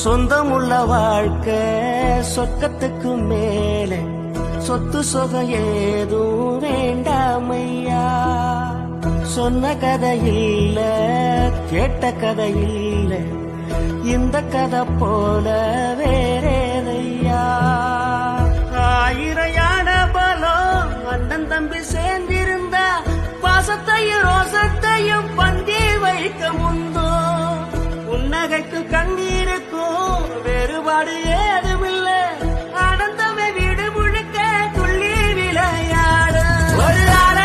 சொந்தமுள்ள வாழ்க்கை சொர்க்கத்துக்கு மேலே சொத்து சொகம் ஏதும் வேண்டாமையா. சொன்ன கதை இல்ல கேட்ட கதை இல்ல இந்த கதை போல வேறேதையா. ஆயிரையான பலம் அண்ணன் தம்பி சேர்ந்திருந்தா பாசத்தையும் ரோசத்தையும் பந்தி வைக்க முந்தோ. புன்னகைக்கு கண்ணீருக்கும் வேறுபாடு ஏதுமில்ல. ஆனந்தமே வீடு முழுக்க துள்ளி விளையாடு. ஒரு ஆல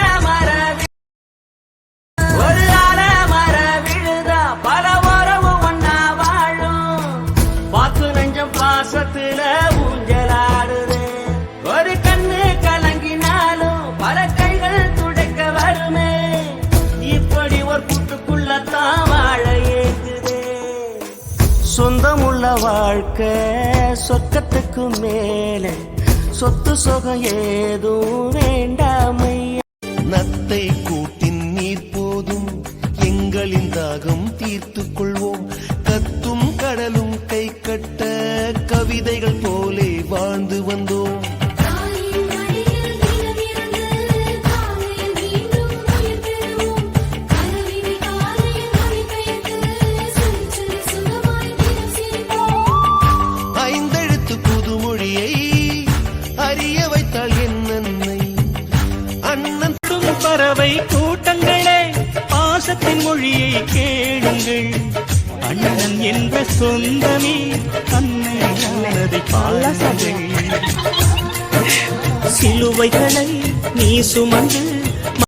மர விழுதா பல உறவு ஒன்னா வாழும். பாத்து நெஞ்சம் பாசத்துல ஊஞ்சலாடுது. ஒரு கண்ணு கலங்கினாலும் பல கைகள் துடைக்க வருமே. இப்படி ஒரு கூட்டுக்குள்ளத்தான் வாழ ஏங்குது. சொந்தமுள்ள வாழ்க்கை சொர்க்கத்துக்கு மேலே சொத்து சொகம் ஏதும் வேண்டாமையா. நத்தை கூட்டின் நீர் போதும் எங்களின் தாகம் தீர்த்துக் கொள்வோம். கத்தும் கடலும் கை கட்ட கவிதைகள் போலே வாழ்ந்து வந்தோம். ஐந்தெழுத்து புதுமொழியை அறிய வைத்தாள் என் அன்னை. அண்ணன் பறவை கூட்டங்களே பாசத்தின் மொழியை கேளுங்கள். அண்ணன் என்ற சொந்தமே அன்னையானதை பாருங்கள். சிலுவைகளை நீ சுமந்து